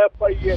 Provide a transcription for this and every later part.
FIA,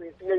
PTI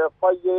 FIA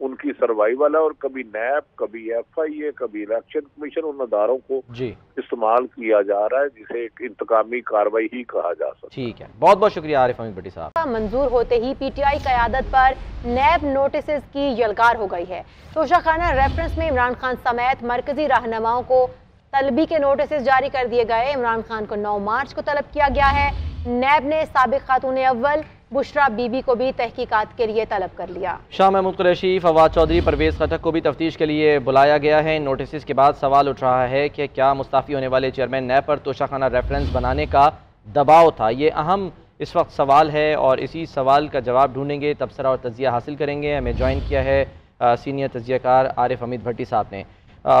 ان کی survival ہے، اور کبھی نیب، کبھی ایف آئی اے، کبھی الیکشن کمیشن، ان اداروں کو استعمال کیا جا رہا ہے جسے ایک انتقامی کارروائی ہی کہا جا سکتا ہے۔ ٹھیک ہے، بہت بہت شکریہ عارف حمید بھٹی صاحب۔ منظور ہوتے ہی پی ٹی آئی قیادت پر نیب نوٹسز کی یلغار ہو گئی ہے۔ توشہ خانہ ریفرنس میں عمران خان سمیت مرکزی رہنماؤں کو طلبی کے نوٹسز جاری کر دیے گئے۔ عمران خان کو 9 مارچ کو طلب کیا گیا ہے۔ نیب نے سابق خاتون اول بشرا بی بی کو بھی تحقیقات کے لیے طلب کر لیا۔ شاہ محمود قریشی، فواد چودھری، پرویز خٹک کو بھی تفتیش کے لیے بلایا گیا ہے۔ نوٹسز کے بعد سوال اٹھ رہا ہے کہ کیا مستعفی ہونے والے چیئرمین نیب پر توشہ خانہ ریفرنس بنانے کا دباؤ تھا؟ یہ اہم اس وقت سوال ہے اور اسی سوال کا جواب ڈھونڈیں گے، تبصرہ اور تجزیہ حاصل کریں گے۔ ہمیں جوائن کیا ہے سینئر تجزیہ کار عارف حمید بھٹی صاحب نے۔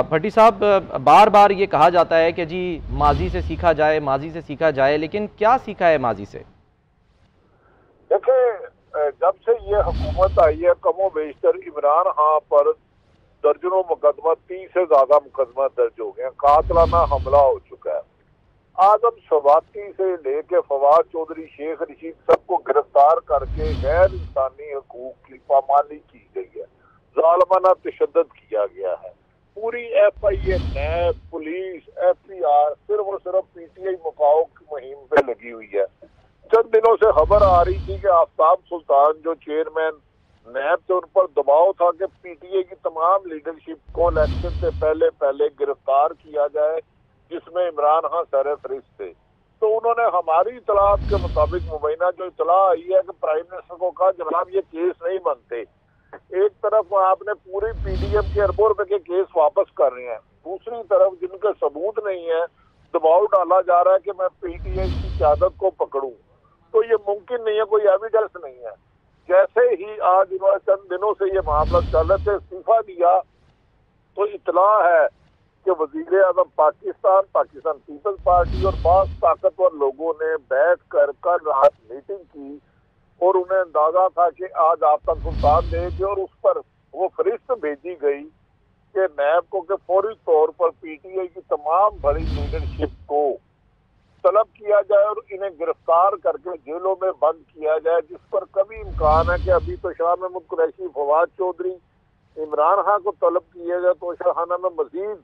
بھٹی صاحب، بار بار یہ کہا جاتا ہے کہ جی ماضی سے سیکھا جائے، ماضی سے سیکھا جائے، لیکن کیا سیکھا ہے ماضی سے؟ دیکھیں، جب سے یہ حکومت آئی ہے کم و بیشتر عمران خان پر درجنوں مقدمہ، 30 سے زیادہ مقدمہ درج ہو گئے ہیں، قاتلانہ حملہ ہو چکا ہے۔ آدم سواتی سے لے کے فواد چودھری، شیخ رشید، سب کو گرفتار کر کے غیر انسانی حقوق کی پامالی کی گئی ہے، ظالمانہ تشدد کیا گیا ہے۔ پوری F I A, NAB, police, F P R صرف اور صرف پی ٹی آئی مکاؤ کی مہم پہ لگی ہوئی ہے۔ چند دنوں سے خبر آ رہی تھی کہ آفتاب سلطان جو چیئرمین نیب تھے، ان پر دباؤ تھا کہ پی ٹی آئی کی تمام لیڈرشپ کو الیکشن سے پہلے گرفتار کیا جائے، جس میں عمران خان سر فہرست تھے۔ تو انہوں نے ہماری اطلاعات کے مطابق مبینہ جو اطلاع آئی ہے کہ پرائم منسٹر کو کہا جناب یہ کیس نہیں بنتے۔ ایک طرف آپ نے پوری پی ڈی ایم کے اربوں روپے کے کیس واپس کر رہے ہیں، دوسری طرف جن کے ثبوت نہیں ہے دباؤ ڈالا جا رہا ہے کہ میں پی ٹی آئی کی قیادت کو پکڑوں، تو یہ ممکن نہیں ہے، کوئی ایویڈنس نہیں ہے۔ جیسے ہی آج انہوں نے چند دنوں سے یہ معاملہ چل رہے تھے استعفیٰ دیا، تو اطلاع ہے کہ وزیر اعظم پاکستان پیپلز پارٹی اور بعض طاقتور لوگوں نے بیٹھ کر کل رات میٹنگ کی اور انہیں اندازہ تھا کہ آج آفتاب سلطان دے گے، اور اس پر وہ فہرست بھیجی گئی کہ نیب کو کہ فوری طور پر پی ٹی آئی کی تمام بڑی لیڈرشپ کو طلب کیا جائے اور انہیں گرفتار کر کے جیلوں میں بند کیا جائے، جس پر کبھی امکان ہے کہ ابھی تو شاہ محمود قریشی، فواد چودھری، عمران خان کو طلب کیا جائے تو توشہ خانہ میں مزید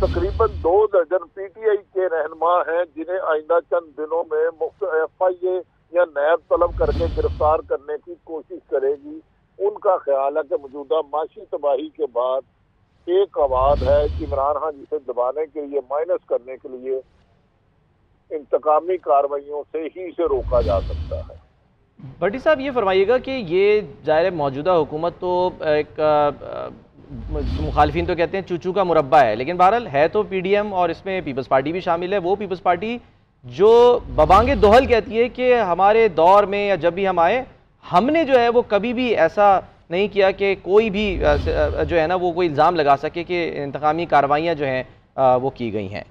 تقریباً 2 درجن پی ٹی آئی کے رہنما ہیں جنہیں آئندہ چند دنوں میں ایف آئی اے یا نیب طلب کر کے گرفتار کرنے کی کوشش کرے گی۔ ان کا خیال ہے کہ موجودہ معاشی تباہی کے بعد ایک آواز ہے کہ عمران خان جسے دبانے کے لیے، مائنس کرنے کے لیے انتقامی کارروائیوں سے ہی اسے روکا جا سکتا ہے۔ بھٹی صاحب، یہ فرمائیے گا کہ یہ ظاہر موجودہ حکومت تو ایک مخالفین تو کہتے ہیں چوچو کا مربع ہے، لیکن بہرحال ہے تو پی ڈی ایم اور اس میں پیپلز پارٹی بھی شامل ہے۔ وہ پیپلز پارٹی جو ببانگ دوہل کہتی ہے کہ ہمارے دور میں یا جب بھی ہم آئے، ہم نے جو ہے وہ کبھی بھی ایسا نہیں کیا کہ کوئی بھی جو ہے نا وہ کوئی الزام لگا سکے کہ انتقامی کارروائیاں جو ہیں وہ کی گئی ہیں۔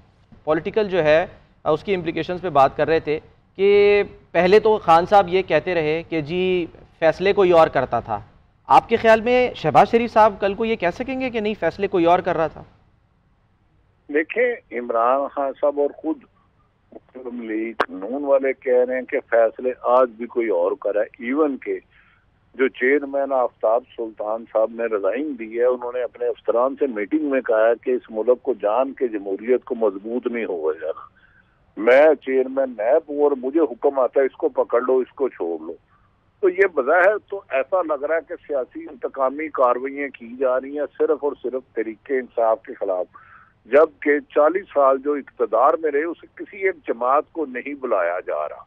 پولیٹیکل جو ہے اس کی امپلیکیشنز پہ بات کر رہے تھے کہ پہلے تو خان صاحب یہ کہتے رہے کہ جی فیصلے کوئی اور کرتا تھا۔ آپ کے خیال میں شہباز شریف صاحب کل کو یہ کہہ سکیں گے کہ نہیں فیصلے کوئی اور کر رہا تھا؟ دیکھیں، عمران خان صاحب اور خود مسلم لیگ نون والے کہہ رہے ہیں کہ فیصلے آج بھی کوئی اور کرا ہے۔ ایون کہ جو چیئرمین آفتاب سلطان صاحب نے ریزائن دی ہے، انہوں نے اپنے افسران سے میٹنگ میں کہا ہے کہ اس ملک کو جان کے جمہوریت کو مضبوط نہیں ہوا جانا، میں چیئرمین نیب ہوں اور مجھے حکم آتا ہے اس کو پکڑ لو، اس کو چھوڑ لو۔ تو یہ بظاہر تو ایسا لگ رہا ہے کہ سیاسی انتقامی کارروائیاں کی جا رہی ہیں صرف اور صرف تحریک انصاف کے خلاف، جبکہ 40 سال جو اقتدار میں رہے اسے کسی ایک جماعت کو نہیں بلایا جا رہا۔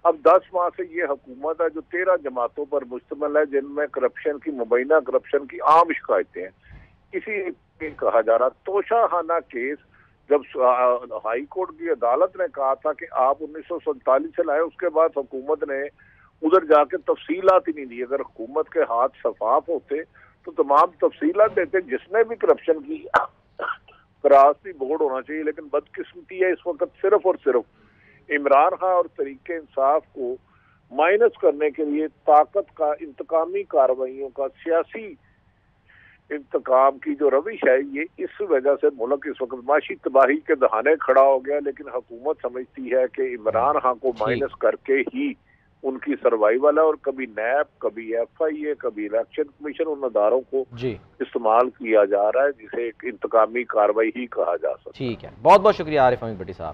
اب 10 ماہ سے یہ حکومت ہے جو 13 جماعتوں پر مشتمل ہے، جن میں کرپشن کی، مبینہ کرپشن کی عام شکایتیں ہیں، کسی ایک نہیں کہا جا رہا۔ توشہ خانہ کیس جب ہائی کورٹ کی عدالت نے کہا تھا کہ آپ 1947 سے لائے، اس کے بعد حکومت نے ادھر جا کے تفصیلات ہی نہیں دی۔ اگر حکومت کے ہاتھ شفاف ہوتے تو تمام تفصیلات دیتے، جس نے بھی کرپشن کی کراسی بورڈ ہونا چاہیے۔ لیکن بدقسمتی ہے اس وقت صرف اور صرف عمران خان اور تحریک انصاف کو مائنس کرنے کے لیے طاقت کا، انتقامی کارروائیوں کا، سیاسی انتقام کی جو روش ہے، یہ اس وجہ سے ملک اس وقت معاشی تباہی کے دہانے کھڑا ہو گیا۔ لیکن حکومت سمجھتی ہے کہ عمران خان کو مائنس کر کے ہی ان کی سروائیول ہے، اور کبھی نیب، کبھی ایف آئی اے، کبھی الیکشن کمیشن، ان اداروں کو جی استعمال کیا جا رہا ہے جسے ایک انتقامی کارروائی ہی کہا جا سکتا ہے۔ ٹھیک ہے، بہت بہت شکریہ عارف حمید بھٹی صاحب۔